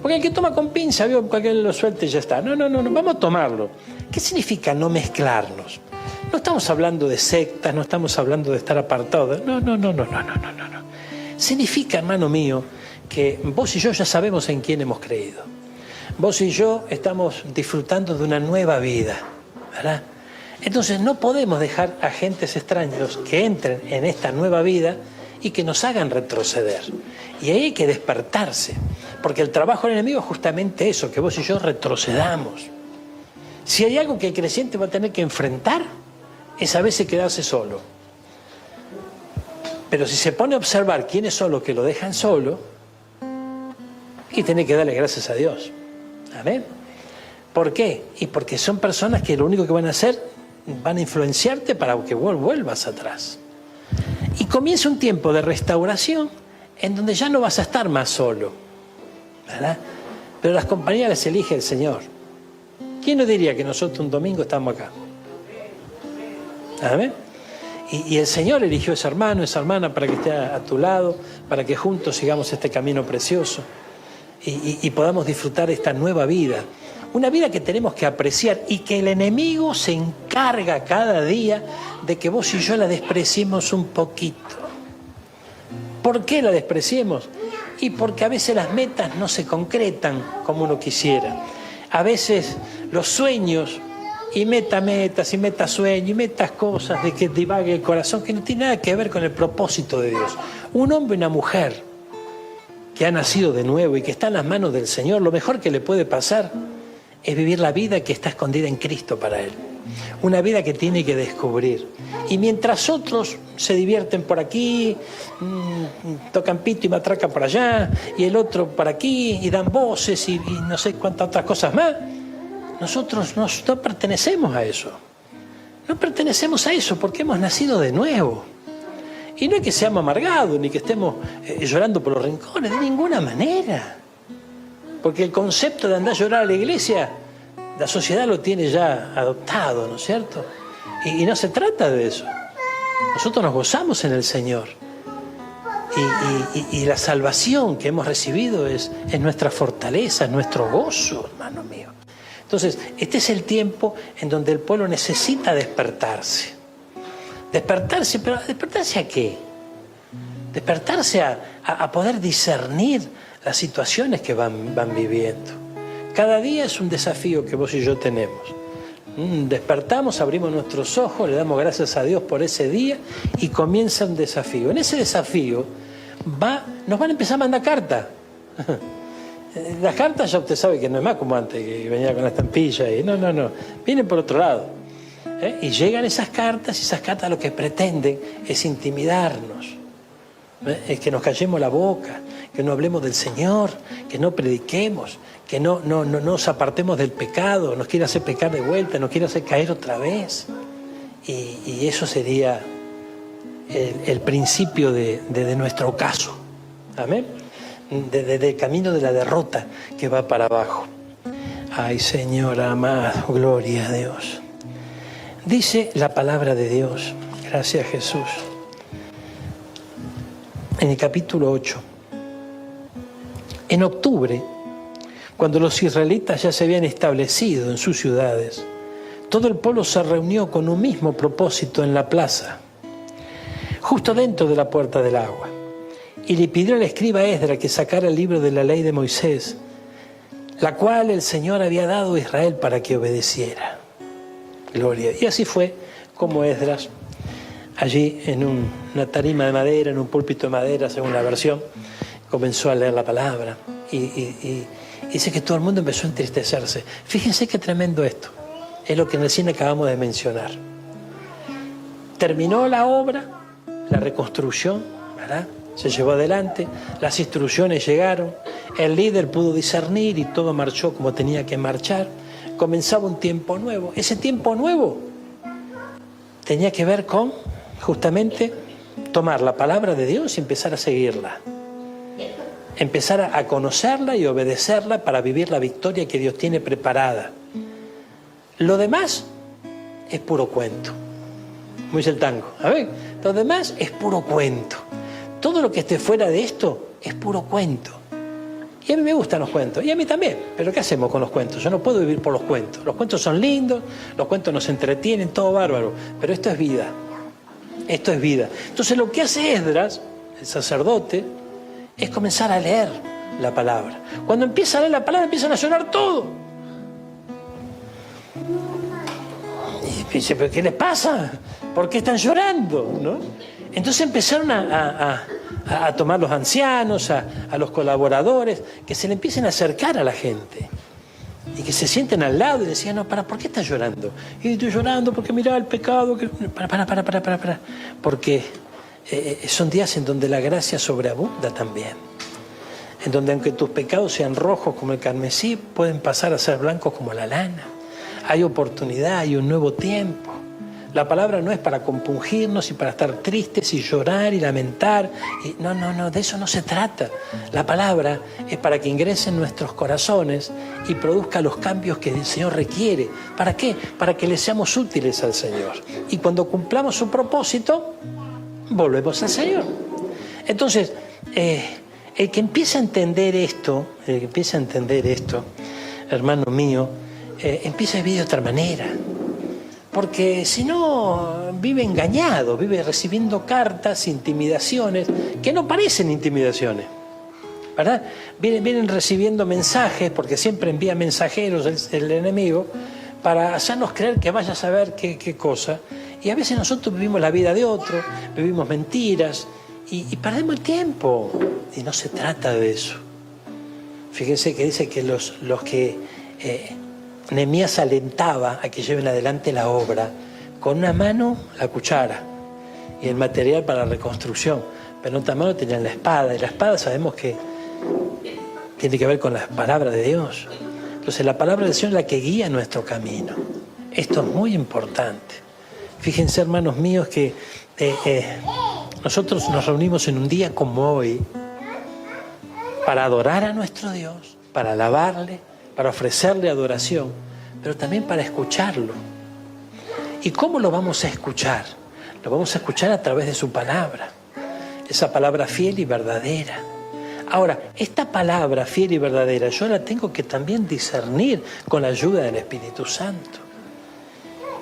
Porque el que toma con pinza, cualquiera lo suelte y ya está. No, vamos a tomarlo. ¿Qué significa no mezclarnos? No estamos hablando de sectas, no estamos hablando de estar apartados. No. Significa, hermano mío, que vos y yo ya sabemos en quién hemos creído. Vos y yo estamos disfrutando de una nueva vida, ¿verdad? Entonces no podemos dejar agentes extraños que entren en esta nueva vida y que nos hagan retroceder. Y ahí hay que despertarse, porque el trabajo del enemigo es justamente eso, que vos y yo retrocedamos. Si hay algo que el creyente va a tener que enfrentar, es a veces quedarse solo. Pero si se pone a observar quiénes son los que lo dejan solo, y tiene que darle gracias a Dios. Amén. ¿Por qué? Y porque son personas que lo único que van a hacer, van a influenciarte para que vuelvas atrás. Y comienza un tiempo de restauración en donde ya no vas a estar más solo, ¿verdad? Pero las compañías las elige el Señor. ¿Quién nos diría que nosotros un domingo estamos acá? Amén. Y el Señor eligió a ese hermano, esa hermana para que esté a tu lado, para que juntos sigamos este camino precioso y podamos disfrutar esta nueva vida. Una vida que tenemos que apreciar y que el enemigo se encarga cada día de que vos y yo la despreciemos un poquito. ¿Por qué la despreciemos? Y porque a veces las metas no se concretan como uno quisiera. A veces los sueños y metas y metasueños y metas cosas de que divague el corazón que no tiene nada que ver con el propósito de Dios. Un hombre y una mujer que ha nacido de nuevo y que está en las manos del Señor, lo mejor que le puede pasar es vivir la vida que está escondida en Cristo para él. Una vida que tiene que descubrir. Y mientras otros se divierten por aquí, tocan pito y matraca por allá, y el otro por aquí, y dan voces y no sé cuántas otras cosas más, nosotros no pertenecemos a eso. No pertenecemos a eso porque hemos nacido de nuevo. Y no es que seamos amargados, ni que estemos llorando por los rincones, de ninguna manera. Porque el concepto de andar a llorar a la iglesia, la sociedad lo tiene ya adoptado, ¿no es cierto? Y no se trata de eso. Nosotros nos gozamos en el Señor. Y la salvación que hemos recibido es nuestra fortaleza, es nuestro gozo, hermano mío. Entonces, este es el tiempo en donde el pueblo necesita despertarse. Despertarse, pero ¿despertarse a qué? Despertarse a poder discernir las situaciones que van viviendo. Cada día es un desafío que vos y yo tenemos. Despertamos, abrimos nuestros ojos, le damos gracias a Dios por ese día y comienza un desafío. En ese desafío nos van a empezar a mandar cartas. Las cartas ya usted sabe que no es más como antes, que venía con la estampilla y no. Vienen por otro lado. Y llegan esas cartas y esas cartas lo que pretenden es intimidarnos. Es que nos callemos la boca, que no hablemos del Señor, que no prediquemos, que no nos apartemos del pecado, nos quiere hacer pecar de vuelta, nos quiere hacer caer otra vez. Y eso sería el principio de nuestro ocaso. Amén. Del camino de la derrota que va para abajo. Ay, Señor amado, gloria a Dios. Dice la palabra de Dios, gracias a Jesús, en el capítulo 8. En octubre, cuando los israelitas ya se habían establecido en sus ciudades, todo el pueblo se reunió con un mismo propósito en la plaza, justo dentro de la puerta del agua, y le pidió al escriba Esdras que sacara el libro de la ley de Moisés, la cual el Señor había dado a Israel para que obedeciera. Gloria. Y así fue como Esdras, allí en una tarima de madera, en un púlpito de madera, según la versión, comenzó a leer la palabra. Y dice que todo el mundo empezó a entristecerse. Fíjense qué tremendo esto. Es lo que recién acabamos de mencionar. Terminó la obra, la reconstrucción, ¿verdad? Se llevó adelante, las instrucciones llegaron, el líder pudo discernir y todo marchó como tenía que marchar. Comenzaba un tiempo nuevo. Ese tiempo nuevo tenía que ver con justamente tomar la palabra de Dios y empezar a seguirla. Empezar a conocerla y obedecerla para vivir la victoria que Dios tiene preparada. Lo demás es puro cuento. Como dice el tango. A ver, lo demás es puro cuento. Todo lo que esté fuera de esto es puro cuento. Y a mí me gustan los cuentos, y a mí también, pero ¿qué hacemos con los cuentos? Yo no puedo vivir por los cuentos. Los cuentos son lindos, los cuentos nos entretienen, todo bárbaro, pero esto es vida. Esto es vida. Entonces lo que hace Esdras, el sacerdote, es comenzar a leer la palabra. Cuando empieza a leer la palabra, empiezan a llorar todo. Y dice, ¿pero qué les pasa? ¿Por qué están llorando? ¿No? Entonces empezaron a tomar los ancianos, a los colaboradores, que se le empiecen a acercar a la gente. Y que se sienten al lado y decían, no, ¿por qué estás llorando? Y estoy llorando porque mirá el pecado. Que... Para. Porque son días en donde la gracia sobreabunda también. En donde aunque tus pecados sean rojos como el carmesí, pueden pasar a ser blancos como la lana. Hay oportunidad, hay un nuevo tiempo. La palabra no es para compungirnos y para estar tristes y llorar y lamentar. No, de eso no se trata. La palabra es para que ingrese en nuestros corazones y produzca los cambios que el Señor requiere. ¿Para qué? Para que le seamos útiles al Señor. Y cuando cumplamos su propósito, volvemos al Señor. Entonces, el que empieza a entender esto, hermano mío, empieza a vivir de otra manera. Porque si no, vive engañado, vive recibiendo cartas, intimidaciones, que no parecen intimidaciones, ¿verdad? Vienen recibiendo mensajes, porque siempre envía mensajeros el enemigo, para hacernos creer que vaya a saber qué cosa. Y a veces nosotros vivimos la vida de otro, vivimos mentiras, y perdemos el tiempo. Y no se trata de eso. Fíjense que dice que los que... Nehemías alentaba a que lleven adelante la obra, con una mano la cuchara y el material para la reconstrucción, pero en otra mano tenían la espada, y la espada sabemos que tiene que ver con la palabra de Dios. Entonces la palabra del Señor es la que guía nuestro camino. Esto es muy importante. Fíjense, hermanos míos, que nosotros nos reunimos en un día como hoy para adorar a nuestro Dios, para alabarle, para ofrecerle adoración, pero también para escucharlo. ¿Y cómo lo vamos a escuchar? Lo vamos a escuchar a través de su palabra, esa palabra fiel y verdadera. Ahora, esta palabra fiel y verdadera yo la tengo que también discernir con la ayuda del Espíritu Santo.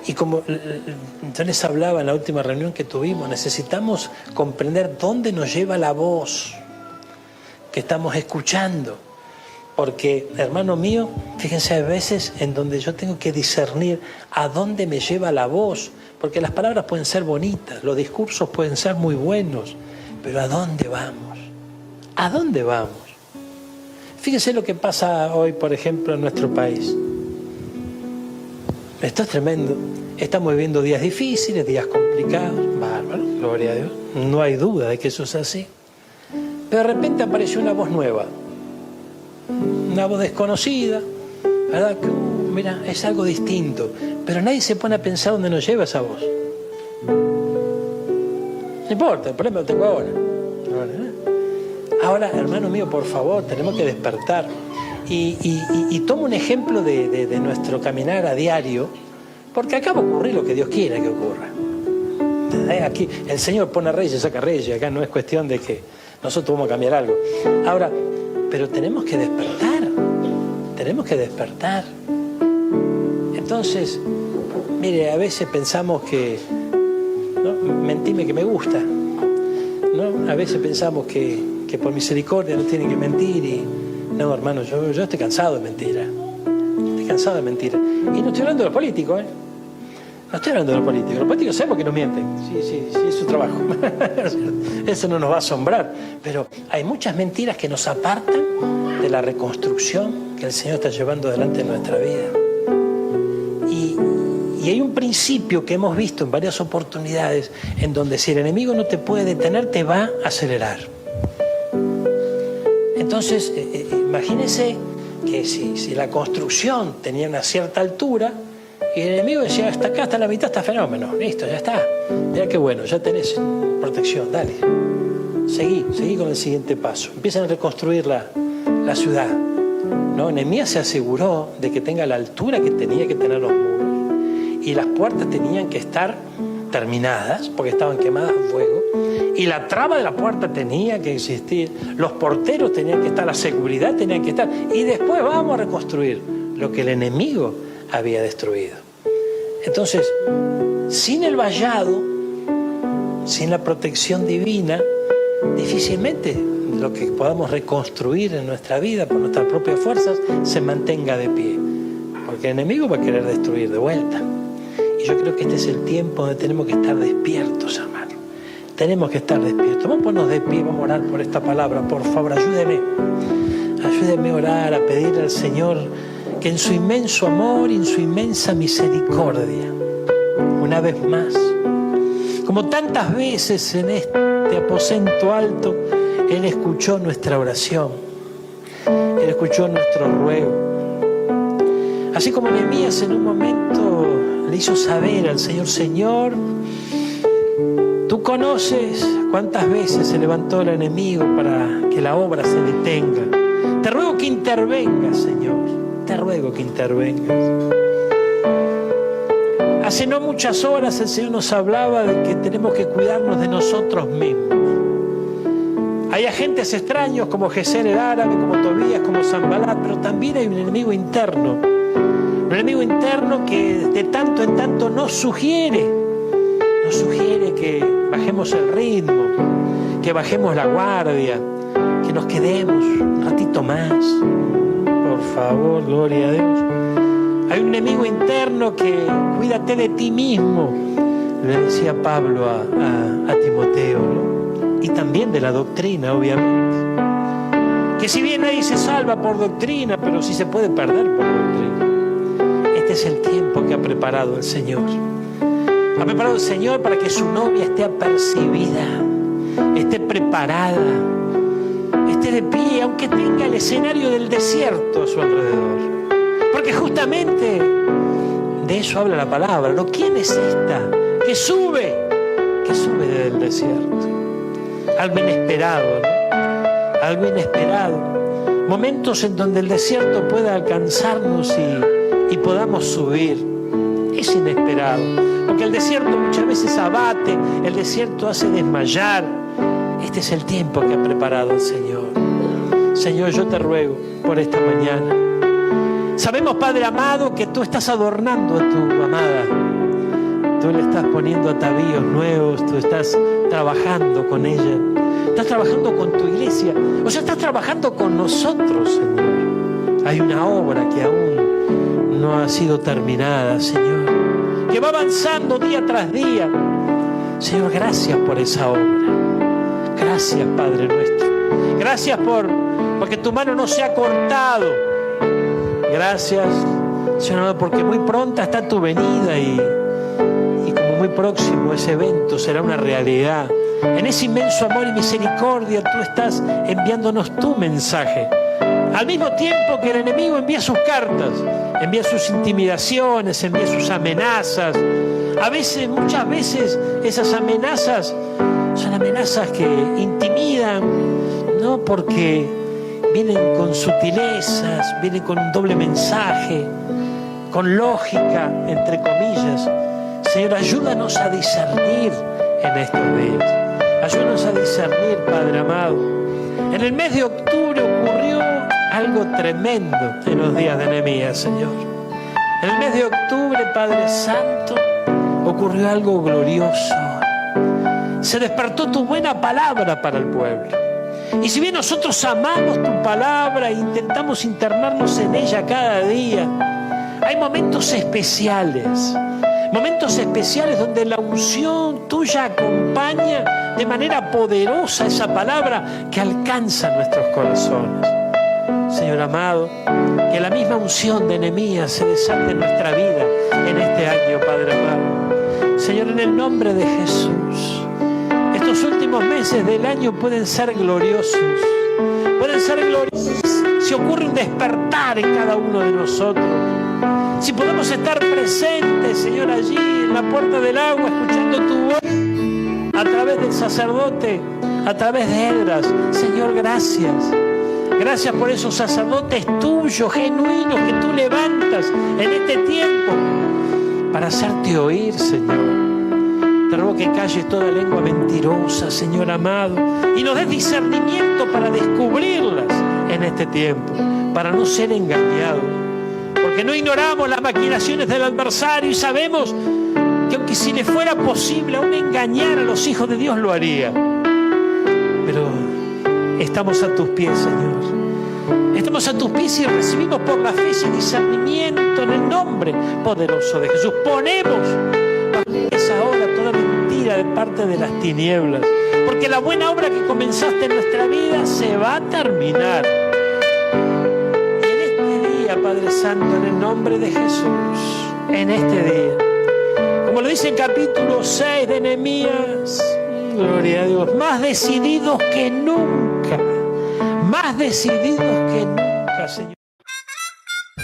Y como yo les hablaba en la última reunión que tuvimos, necesitamos comprender dónde nos lleva la voz que estamos escuchando. Porque, hermano mío, fíjense, hay veces en donde yo tengo que discernir a dónde me lleva la voz, porque las palabras pueden ser bonitas, los discursos pueden ser muy buenos, pero ¿a dónde vamos? ¿A dónde vamos? Fíjense lo que pasa hoy, por ejemplo, en nuestro país. Esto es tremendo. Estamos viviendo días difíciles, días complicados, bárbaro, gloria a Dios. No hay duda de que eso es así. Pero de repente apareció una voz nueva. Una voz desconocida, ¿verdad? Que, mira, es algo distinto, pero nadie se pone a pensar dónde nos lleva esa voz. No importa, el problema lo tengo ahora. Ahora, hermano mío, por favor, tenemos que despertar. Y tomo un ejemplo de nuestro caminar a diario, porque acá va a ocurrir lo que Dios quiera que ocurra. Aquí el Señor pone reyes, saca reyes, acá no es cuestión de que nosotros vamos a cambiar algo. Ahora, pero tenemos que despertar. Entonces, mire, a veces pensamos que, ¿no? Mentime que me gusta, ¿no? A veces pensamos que por misericordia no tienen que mentir y no, hermano, yo estoy cansado de mentiras. Y no estoy hablando de los políticos, No estoy hablando de los políticos. Los políticos sabemos que nos mienten. Sí, es su trabajo. Eso no nos va a asombrar. Pero hay muchas mentiras que nos apartan de la reconstrucción que el Señor está llevando adelante en nuestra vida. Y hay un principio que hemos visto en varias oportunidades en donde si el enemigo no te puede detener, te va a acelerar. Entonces, imagínese que si la construcción tenía una cierta altura, y el enemigo decía, hasta acá, hasta la mitad está fenómeno, listo, ya está. Mira qué bueno, ya tenés protección, dale. Seguí con el siguiente paso. Empiezan a reconstruir la ciudad. ¿No? Nehemías se aseguró de que tenga la altura que tenía que tener los muros. Y las puertas tenían que estar terminadas, porque estaban quemadas a fuego, y la traba de la puerta tenía que existir, los porteros tenían que estar, la seguridad tenía que estar, y después vamos a reconstruir lo que el enemigo había destruido. Entonces, sin el vallado, sin la protección divina, difícilmente lo que podamos reconstruir en nuestra vida por nuestras propias fuerzas se mantenga de pie, porque el enemigo va a querer destruir de vuelta. Y yo creo que este es el tiempo donde tenemos que estar despiertos, hermano. Tenemos que estar despiertos. Vamos a ponernos de pie, vamos a orar por esta palabra. Por favor, ayúdeme. Ayúdeme a orar, a pedirle al Señor que en su inmenso amor y en su inmensa misericordia, una vez más, como tantas veces en este aposento alto, Él escuchó nuestra oración, Él escuchó nuestro ruego. Así como Nehemías en un momento le hizo saber al Señor: Señor, tú conoces cuántas veces se levantó el enemigo para que la obra se detenga. Te ruego que intervengas, Señor, te ruego que intervengas. Hace no muchas horas el Señor nos hablaba de que tenemos que cuidarnos de nosotros mismos. Hay agentes extraños como Gesén el árabe, como Tobías, como Sanbalat, pero también hay un enemigo interno. Un enemigo interno que de tanto en tanto nos sugiere que bajemos el ritmo, que bajemos la guardia, que nos quedemos un ratito más. Por favor, gloria a Dios. Hay un enemigo interno que cuídate de ti mismo, le decía Pablo a Timoteo, ¿no? Y también de la doctrina, obviamente. Que si bien nadie se salva por doctrina, pero sí se puede perder por doctrina. Este es el tiempo que ha preparado el Señor. Ha preparado el Señor para que su novia esté apercibida, esté preparada, esté de pie, aunque tenga el escenario del desierto a su alrededor. Porque justamente de eso habla la palabra, ¿no? ¿Quién es esta que sube desde el desierto? Algo inesperado, ¿no? Algo inesperado. Momentos en donde el desierto pueda alcanzarnos y podamos subir. Es inesperado. Porque el desierto muchas veces abate, el desierto hace desmayar. Este es el tiempo que ha preparado el Señor. Señor, yo te ruego por esta mañana. Sabemos, Padre amado, que tú estás adornando a tu amada. Tú le estás poniendo atavíos nuevos, tú estás trabajando con ella. Estás trabajando con tu iglesia. O sea, estás trabajando con nosotros, Señor. Hay una obra que aún no ha sido terminada, Señor, que va avanzando día tras día. Señor, gracias por esa obra. Gracias, Padre nuestro. Gracias porque tu mano no se ha cortado. Gracias, Señor, porque muy pronta está tu venida y como muy próximo ese evento será una realidad. En ese inmenso amor y misericordia tú estás enviándonos tu mensaje. Al mismo tiempo que el enemigo envía sus cartas, envía sus intimidaciones, envía sus amenazas. Muchas veces esas amenazas son amenazas que intimidan, ¿no? Porque vienen con sutilezas, vienen con un doble mensaje, con lógica, entre comillas. Señor, ayúdanos a discernir en estos días. Ayúdanos a discernir, Padre amado. En el mes de octubre ocurrió algo tremendo en los días de Nehemías, Señor. En el mes de octubre, Padre Santo, ocurrió algo glorioso. Se despertó tu buena palabra para el pueblo. Y si bien nosotros amamos tu palabra e intentamos internarnos en ella cada día, hay momentos especiales donde la unción tuya acompaña de manera poderosa esa palabra que alcanza nuestros corazones. Señor amado, que la misma unción de Nehemías se desate en nuestra vida en este año, Padre amado. Señor, en el nombre de Jesús, estos últimos meses del año pueden ser gloriosos. Pueden ser gloriosos si ocurre un despertar en cada uno de nosotros. Si podemos estar presentes, Señor, allí en la puerta del agua, escuchando tu voz a través del sacerdote, a través de Esdras. Señor, gracias. Gracias por esos sacerdotes tuyos, genuinos, que tú levantas en este tiempo para hacerte oír, Señor. Te ruego que calles toda lengua mentirosa, Señor amado, y nos des discernimiento para descubrirlas en este tiempo, para no ser engañados. Porque no ignoramos las maquinaciones del adversario y sabemos que aunque si le fuera posible aún engañar a los hijos de Dios, lo haría. Pero estamos a tus pies, Señor. Estamos a tus pies y recibimos por la fe ese discernimiento en el nombre poderoso de Jesús. Ponemos esa hora toda mentira de parte de las tinieblas, porque la buena obra que comenzaste en nuestra vida se va a terminar. Y en este día, Padre Santo, en el nombre de Jesús, en este día, como lo dice en capítulo 6 de Nehemías, gloria a Dios, más decididos que nunca, más decididos que nunca, Señor.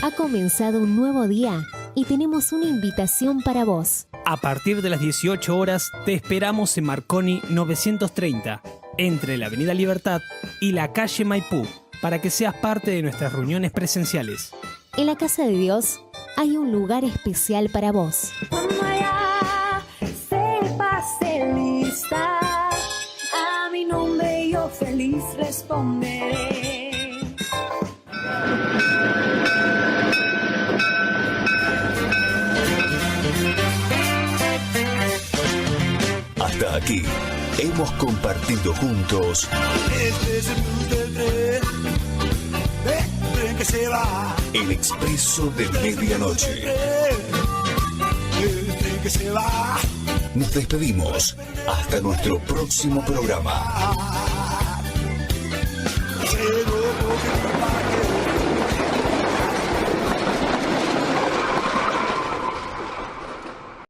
Ha comenzado un nuevo día y tenemos una invitación para vos. A partir de las 18 horas te esperamos en Marconi 930, entre la Avenida Libertad y la calle Maipú, para que seas parte de nuestras reuniones presenciales. En la Casa de Dios hay un lugar especial para vos. Sépase lista, a mi nombre yo feliz responderé. Hasta aquí hemos compartido juntos Este es el blues del tren que se va. el expreso de medianoche. El tren que se va. Nos despedimos hasta nuestro próximo programa.